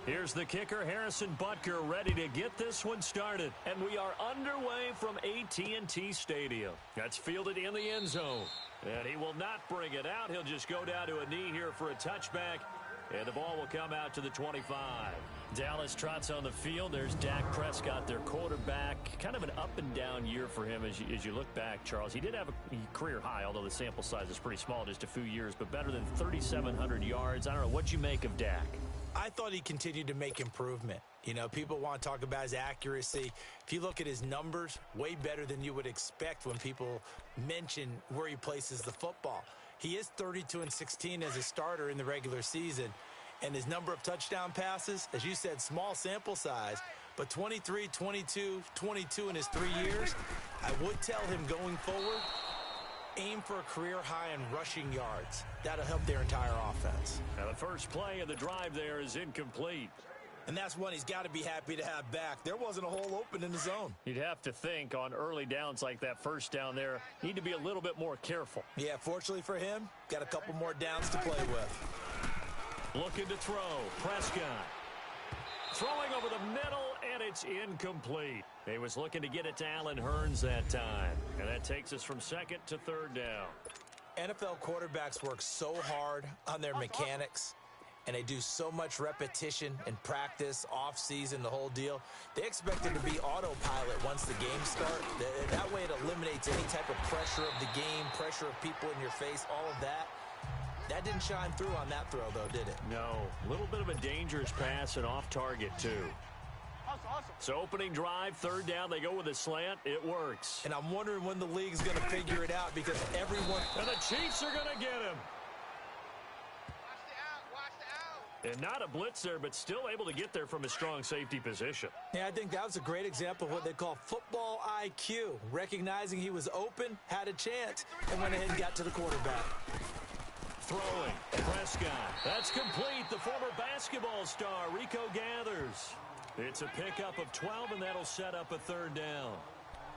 Here's the kicker, Harrison Butker, ready to get this one started. And we are underway from AT&T Stadium. That's fielded in the end zone. And he will not bring it out. He'll just go down to a knee here for a touchback. And the ball will come out to the 25. Dallas trots on the field. There's Dak Prescott, their quarterback. Kind of an up-and-down year for him as you look back, Charles. He did have a career high, although the sample size is pretty small, just a few years, but better than 3,700 yards. I don't know. What'd you make of Dak? I thought he continued to make improvement. You know, people want to talk about his accuracy. If you look at his numbers, way better than you would expect when people mention where he places the football. He is 32-16 as a starter in the regular season, and his number of touchdown passes, as you said, small sample size, but 23, 22, 22 in his 3 years. I would tell him going forward, aim for a career high in rushing yards. That'll help their entire offense. Now the first play of the drive there is incomplete. And that's one he's got to be happy to have back. There wasn't a hole open in the zone. You'd have to think on early downs like that first down there, need to be a little bit more careful. Yeah, fortunately for him, got a couple more downs to play with. Looking to throw, Prescott. Throwing over the middle, and it's incomplete. He was looking to get it to Allen Hurns that time. And that takes us from second to third down. NFL quarterbacks work so hard on their mechanics, and they do so much repetition and practice, off-season, the whole deal. They expect it to be autopilot once the game starts. That way it eliminates any type of pressure of the game, pressure of people in your face, all of that. That didn't shine through on that throw, though, did it? No. A little bit of a dangerous pass and off target, too. So opening drive, third down, they go with a slant. It works. And I'm wondering when the league's going to figure it out because everyone... And the Chiefs are going to get him. And not a blitz there, but still able to get there from a strong safety position. Yeah, I think that was a great example of what they call football IQ. Recognizing he was open, had a chance, and went ahead and got to the quarterback. Throwing, Prescott. That's complete. The former basketball star, Rico Gathers. It's a pickup of 12, and that'll set up a third down.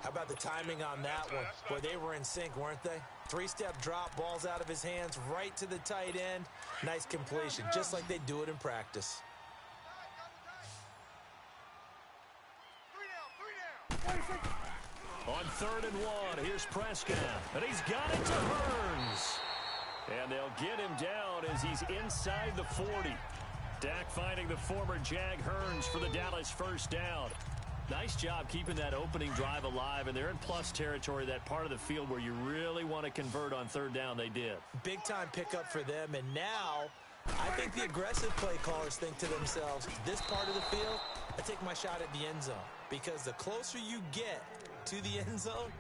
How about the timing on that one? Boy, they were in sync, weren't they? Three-step drop, balls out of his hands, right to the tight end. Nice completion, just like they do it in practice. On 3rd and 1, here's Prescott. And he's got it to Hurns. And they'll get him down as he's inside the 40. Dak finding the former Jag Hurns for the Dallas first down. Nice job keeping that opening drive alive, and they're in plus territory, that part of the field where you really want to convert on third down. They did. Big-time pickup for them, and now I think the aggressive play callers think to themselves, this part of the field, I take my shot at the end zone, because the closer you get to the end zone,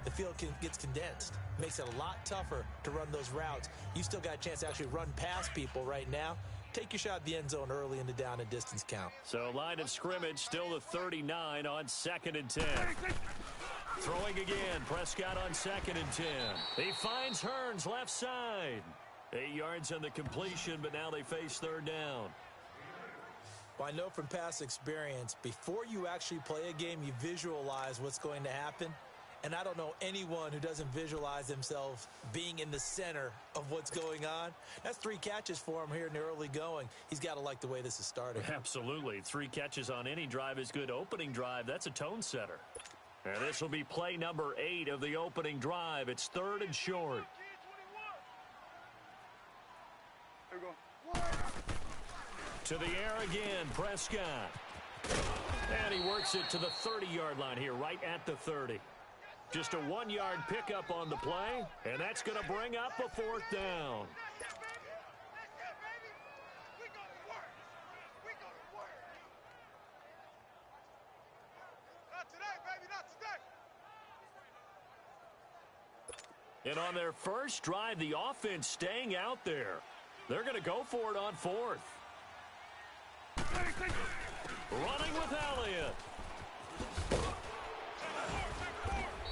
the field gets condensed. Makes it a lot tougher to run those routes. You still got a chance to actually run past people right now. Take your shot at the end zone early in the down and distance count. So line of scrimmage still the 39 on 2nd and 10. Throwing again, Prescott on 2nd and 10. He finds Hurns left side. 8 yards on the completion, but now they face third down. Well, I know from past experience, before you actually play a game, you visualize what's going to happen. And I don't know anyone who doesn't visualize themselves being in the center of what's going on. That's 3 catches for him here in the early going. He's got to like the way this is starting. Absolutely. 3 catches on any drive is good. Opening drive, that's a tone setter. And this will be play number 8 of the opening drive. It's 3rd and short. Here we go. To the air again, Prescott. And he works it to the 30-yard line here, right at the 30. Just a 1-yard pickup on the play, and that's going to bring up a 4th down. And on their first drive, the offense staying out there. They're going to go for it on 4th. Running with Elliott.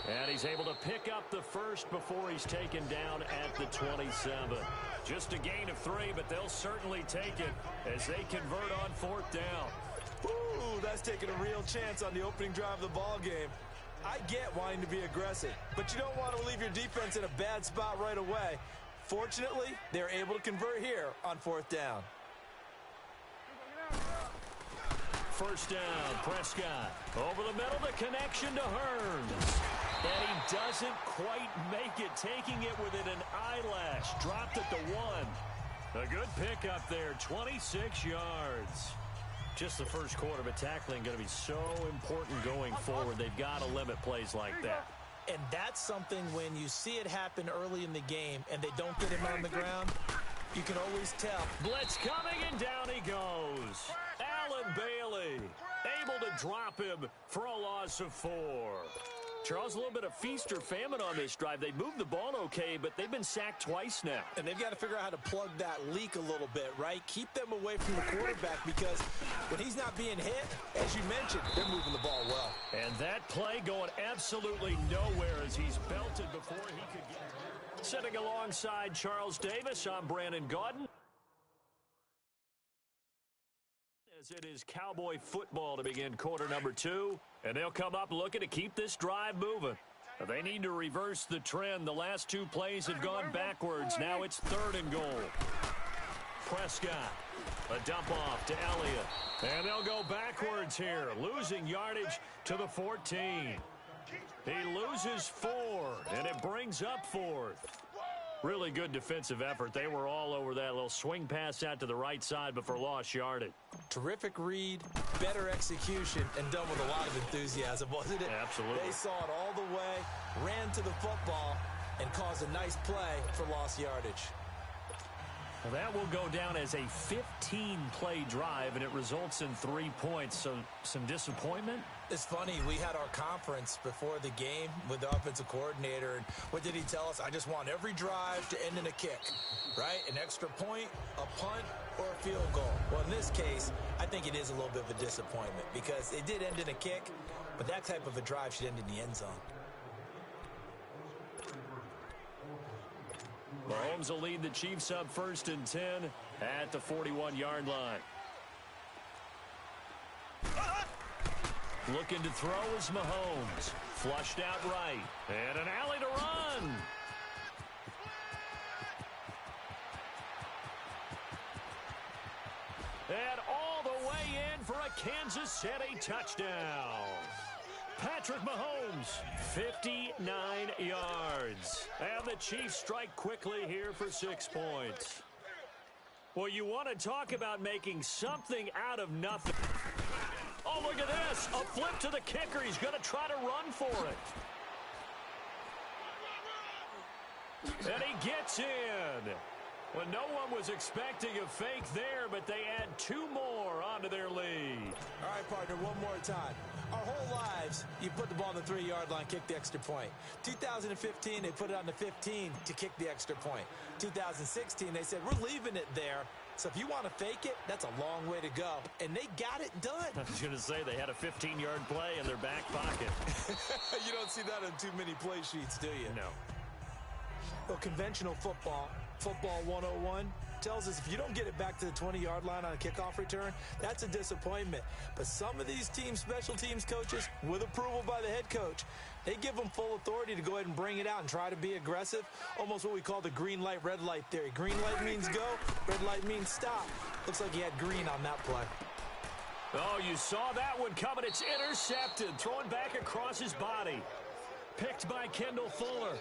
And he's able to pick up the first before he's taken down at the 27. Just a gain of 3, but they'll certainly take it as they convert on 4th down. Ooh, that's taking a real chance on the opening drive of the ball game. I get wanting to be aggressive, but you don't want to leave your defense in a bad spot right away. Fortunately, they're able to convert here on 4th down. first down. Prescott over the middle, the connection to Hearns. And he doesn't quite make it, taking it within an eyelash. Dropped at the 1. A good pickup there, 26 yards. Just the first quarter, but tackling going to be so important going forward. They've got to limit plays like that. And that's something when you see it happen early in the game and they don't get him on the ground, you can always tell. Blitz coming, and down he goes. Allen Bailey able to drop him for a loss of 4. Charles, a little bit of feast or famine on this drive. They moved the ball okay, but they've been sacked twice now. And they've got to figure out how to plug that leak a little bit, right? Keep them away from the quarterback, because when he's not being hit, as you mentioned, they're moving the ball well. And that play going absolutely nowhere as he's belted before he could get. Sitting alongside Charles Davis, I'm Brandon Gaudin. As it is Cowboy football to begin quarter number 2. And they'll come up looking to keep this drive moving. They need to reverse the trend. The last 2 plays have gone backwards. Now it's 3rd and goal. Prescott, a dump off to Elliott. And they'll go backwards here, losing yardage to the 14. He loses 4, and it brings up 4th. Really good defensive effort. They were all over that little swing pass out to the right side, but for lost yardage. Terrific read, better execution, and done with a lot of enthusiasm, wasn't it? Absolutely. They saw it all the way, ran to the football, and caused a nice play for lost yardage. Well, that will go down as a 15-play drive, and it results in 3 points. So some disappointment? It's funny, we had our conference before the game with the offensive coordinator, and what did he tell us? I just want every drive to end in a kick, right? An extra point, a punt, or a field goal. Well, in this case, I think it is a little bit of a disappointment because it did end in a kick, but that type of a drive should end in the end zone. Mahomes will lead the Chiefs up 1st and 10 at the 41-yard line. Looking to throw is Mahomes. Flushed out right. And an alley to run. And all the way in for a Kansas City touchdown. Patrick Mahomes, 59 yards. And the Chiefs strike quickly here for 6 points. Well, you want to talk about making something out of nothing. Oh, look at this. A flip to the kicker. He's going to try to run for it. And he gets in. Well, no one was expecting a fake there, but they add 2 more onto their lead. All right, partner, one more time. Our whole lives, you put the ball on the 3-yard line, kick the extra point. 2015, they put it on the 15 to kick the extra point. 2016, they said, we're leaving it there. So if you want to fake it, that's a long way to go. And they got it done. I was going to say they had a 15-yard play in their back pocket. You don't see that on too many play sheets, do you? No. Well, conventional football 101, tells us if you don't get it back to the 20-yard line on a kickoff return, that's a disappointment. But some of these teams, special teams coaches, with approval by the head coach, they give them full authority to go ahead and bring it out and try to be aggressive. Almost what we call the green light, red light theory. Green light means go, red light means stop. Looks like he had green on that play. Oh, you saw that one coming. It's intercepted, thrown back across his body. Picked by Kendall Fuller.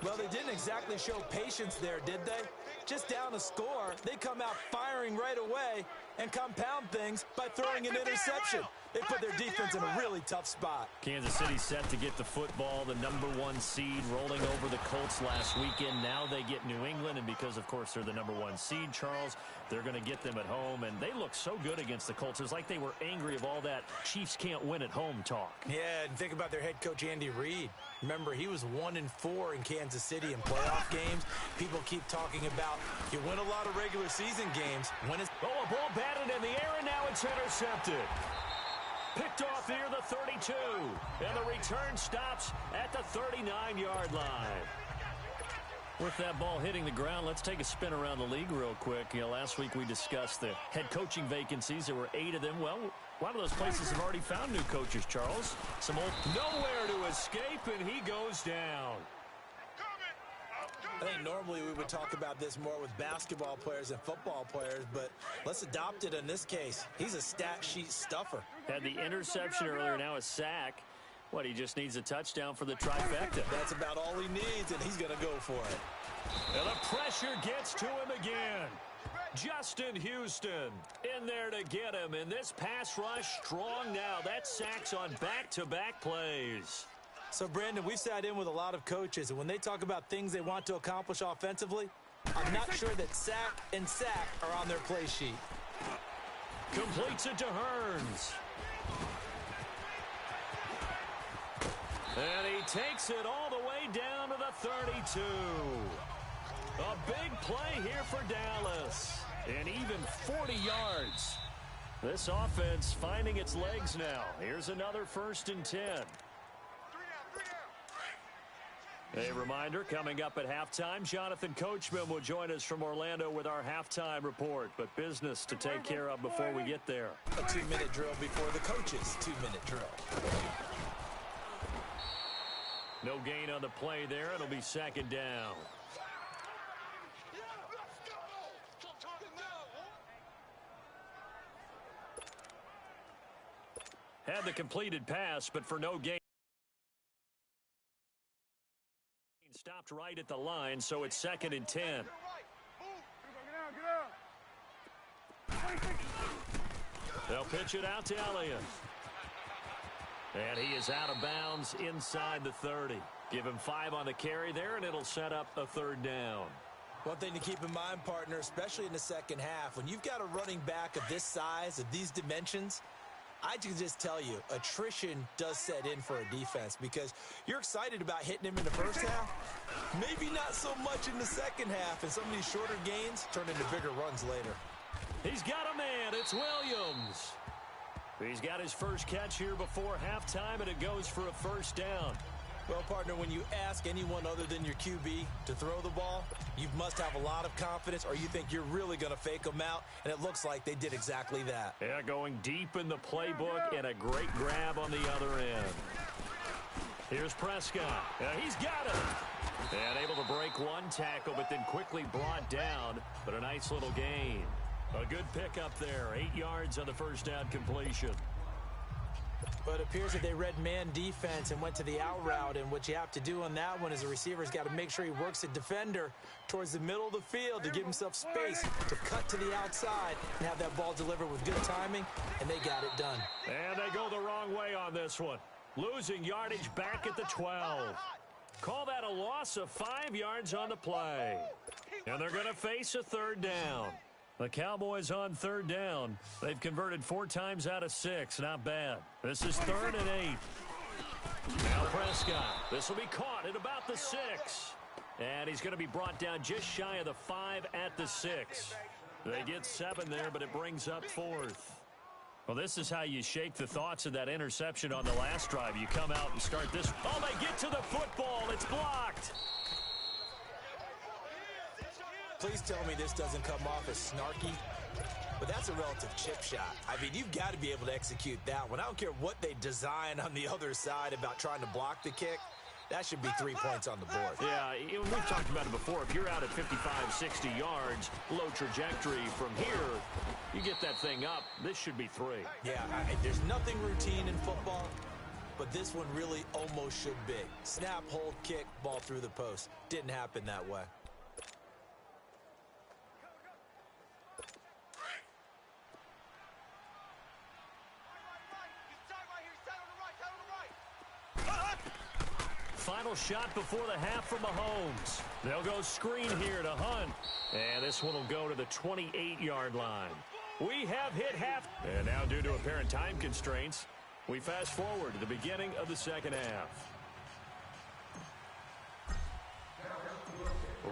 Well, they didn't exactly show patience there, did they? Just down a score, they come out firing right away and compound things by throwing an interception. They put their defense in a really tough spot. Kansas City set to get the football, the #1 seed, rolling over the Colts last weekend. Now they get New England, and because, of course, they're the #1 seed, Charles, they're going to get them at home, and they look so good against the Colts. It's like they were angry of all that Chiefs can't win at home talk. Yeah, and think about their head coach, Andy Reid. Remember, he was 1-4 in Kansas City in playoff games. People keep talking about you win a lot of regular season games. Oh, a ball batted in the air, and now it's intercepted. Picked off near the 32, and the return stops at the 39-yard line. With that ball hitting the ground, let's take a spin around the league real quick. You know, last week we discussed the head coaching vacancies. There were 8 of them. Well, a lot of those places have already found new coaches, Charles. Nowhere to escape, and he goes down. I think normally we would talk about this more with basketball players and football players, but let's adopt it in this case. He's a stat sheet stuffer. Had the interception earlier, now a sack. What, he just needs a touchdown for the trifecta. That's about all he needs, and he's going to go for it. And the pressure gets to him again. Justin Houston in there to get him. And this pass rush strong now. That sack's on back-to-back plays. So, Brandon, we've sat in with a lot of coaches, and when they talk about things they want to accomplish offensively, I'm not sure that sack and sack are on their play sheet. Completes it to Hearns. And he takes it all the way down to the 32. A big play here for Dallas. And even 40 yards. This offense finding its legs now. Here's another 1st and 10. A reminder, coming up at halftime, Jonathan Coachman will join us from Orlando with our halftime report. But business to take care of before we get there. A 2-minute drill before the coach's 2-minute drill. No gain on the play there. It'll be 2nd down. Had the completed pass, but for no gain. Stopped right at the line, so it's 2nd and 10. They'll pitch it out to Elliott. And he is out of bounds inside the 30. Give him 5 on the carry there, and it'll set up a 3rd down. One thing to keep in mind, partner, especially in the second half, when you've got a running back of this size, of these dimensions, I can just tell you, attrition does set in for a defense because you're excited about hitting him in the first half. Maybe not so much in the second half, and some of these shorter gains turn into bigger runs later. He's got a man. It's Williams. He's got his first catch here before halftime, and it goes for a 1st down. Well, partner, when you ask anyone other than your QB to throw the ball, you must have a lot of confidence, or you think you're really going to fake them out, and it looks like they did exactly that. Yeah, going deep in the playbook, and a great grab on the other end. Here's Prescott. He's got it. And able to break one tackle, but then quickly brought down, but a nice little gain. A good pickup there, 8 yards on the 1st down completion. But it appears that they read man defense and went to the out route, and what you have to do on that one is the receiver's got to make sure he works the defender towards the middle of the field to give himself space to cut to the outside and have that ball delivered with good timing, and they got it done. And they go the wrong way on this one. Losing yardage back at the 12. Call that a loss of 5 yards on the play. And they're going to face a 3rd down. The Cowboys on 3rd down. They've converted 4 times out of 6. Not bad. This is 3rd and 8. Now Prescott. This will be caught at about the 6. And he's going to be brought down just shy of the 5 at the 6. They get 7 there, but it brings up 4th. Well, this is how you shake the thoughts of that interception on the last drive. You come out and start this. Oh, they get to the football. It's blocked. Please tell me this doesn't come off as snarky, but that's a relative chip shot. I mean, you've got to be able to execute that one. I don't care what they design on the other side about trying to block the kick. That should be 3 points on the board. Yeah, we've talked about it before. If you're out at 55, 60 yards, low trajectory from here, you get that thing up, this should be 3. Yeah, there's nothing routine in football, but this one really almost should be. Snap, hold, kick, ball through the post. Didn't happen that way. Final shot before the half from Mahomes. They'll go screen here to Hunt. And this one will go to the 28-yard line. We have hit half. And now due to apparent time constraints, we fast forward to the beginning of the second half.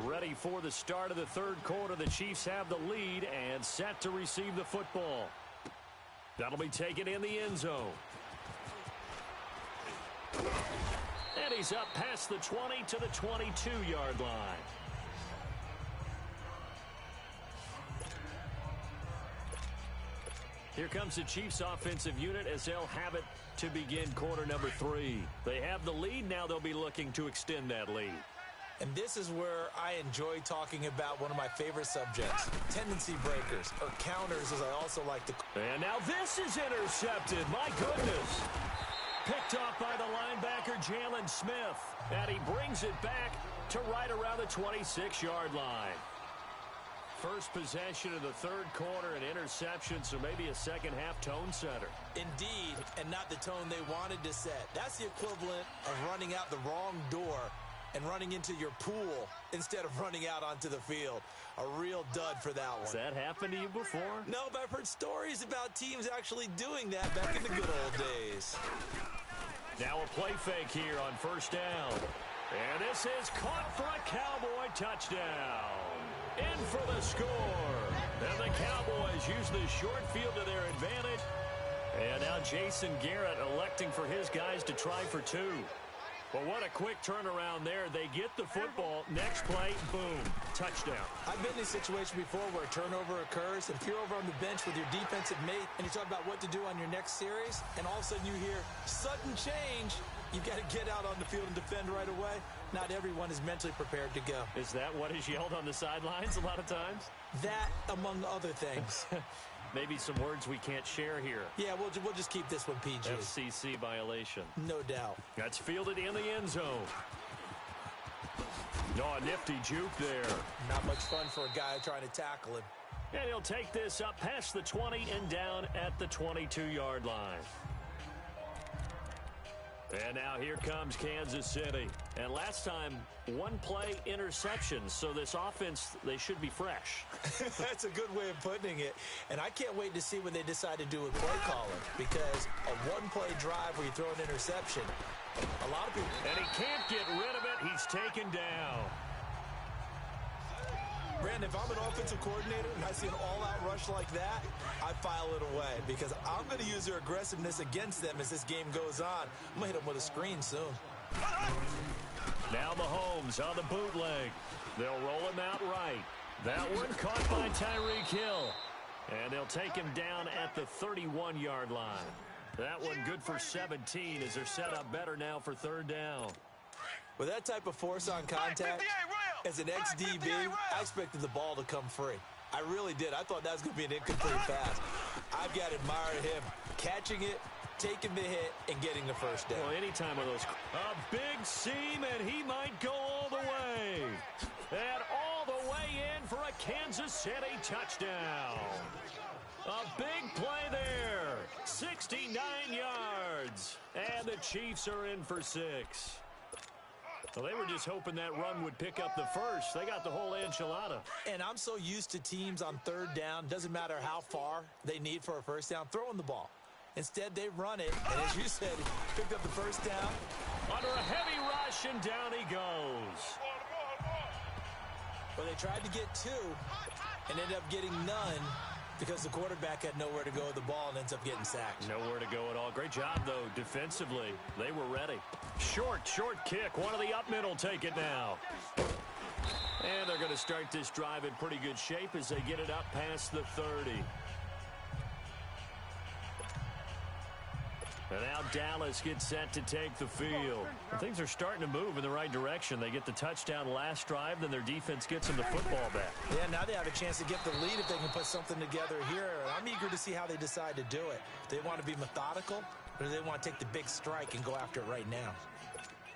Ready for the start of the 3rd quarter. The Chiefs have the lead and set to receive the football. That'll be taken in the end zone. And he's up past the 20 to the 22-yard line. Here comes the Chiefs offensive unit as they'll have it to begin quarter number 3. They have the lead. Now they'll be looking to extend that lead. And this is where I enjoy talking about one of my favorite subjects, tendency breakers, or counters, as I also like to call. And now this is intercepted. My goodness. Picked off by the linebacker, Jalen Smith. And he brings it back to right around the 26-yard line. First possession of the third quarter, an interception, so maybe a second-half tone setter. Indeed, and not the tone they wanted to set. That's the equivalent of running out the wrong door and running into your pool instead of running out onto the field. A real dud for that one. Has that happened to you before? No, but I've heard stories about teams actually doing that back in the good old days. Now a play fake here on first down. And this is caught for a Cowboy touchdown. In for the score. And the Cowboys use the short field to their advantage. And now Jason Garrett electing for his guys to try for two. Well, what a quick turnaround there. They get the football. Next play, boom, touchdown. I've been in a situation before where a turnover occurs, and if you're over on the bench with your defensive mate and you talk about what to do on your next series, and all of a sudden you hear sudden change, you've got to get out on the field and defend right away. Not everyone is mentally prepared to go. Is that what is yelled on the sidelines a lot of times? That, among other things. Maybe some words we can't share here. Yeah, we'll just keep this one PG. FCC violation. No doubt. That's fielded in the end zone. Oh, a nifty juke there. Not much fun for a guy trying to tackle him. And he'll take this up past the 20 and down at the 22-yard line. And now here comes Kansas City. And last time, one play interception. So this offense, they should be fresh. That's a good way of putting it. And I can't wait to see when they decide to do a play calling. Because a one-play drive where you throw an interception, a lot of people... And he can't get rid of it. He's taken down. Brandon, if I'm an offensive coordinator and I see an all-out rush like that, I file it away because I'm going to use their aggressiveness against them as this game goes on. I'm going to hit them with a screen soon. Now Mahomes on the bootleg. They'll roll him out right. That one caught by Tyreek Hill. And they'll take him down at the 31-yard line. That one good for 17 as they're set up better now for third down. With that type of force on contact, as an ex-DB, I expected the ball to come free. I really did. I thought that was going to be an incomplete pass. I've got to admire him catching it, taking the hit, and getting the first down. Well, anytime of those. A big seam, and he might go all the way. And all the way in for a Kansas City touchdown. A big play there. 69 yards. And the Chiefs are in for 6. Well, they were just hoping that run would pick up the first. They got the whole enchilada. And I'm so used to teams on third down, doesn't matter how far they need for a first down, throwing the ball. Instead, they run it, and as you said, picked up the first down. Under a heavy rush, and down he goes. Well, they tried to get 2 and ended up getting none because the quarterback had nowhere to go with the ball and ends up getting sacked. Nowhere to go at all. Great job, though, defensively. They were ready. Short kick. One of the up middle take it now. And they're going to start this drive in pretty good shape as they get it up past the 30. And now Dallas gets set to take the field. Things are starting to move in the right direction. They get the touchdown last drive, then their defense gets them the football back. Yeah, now they have a chance to get the lead if they can put something together here. I'm eager to see how they decide to do it. Do they want to be methodical, or do they want to take the big strike and go after it right now?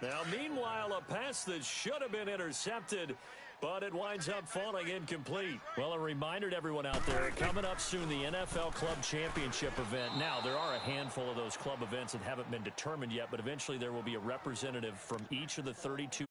Now, meanwhile, a pass that should have been intercepted, but it winds up falling incomplete. Well, a reminder to everyone out there, coming up soon, the NFL Club Championship event. Now, there are a handful of those club events that haven't been determined yet, but eventually there will be a representative from each of the 32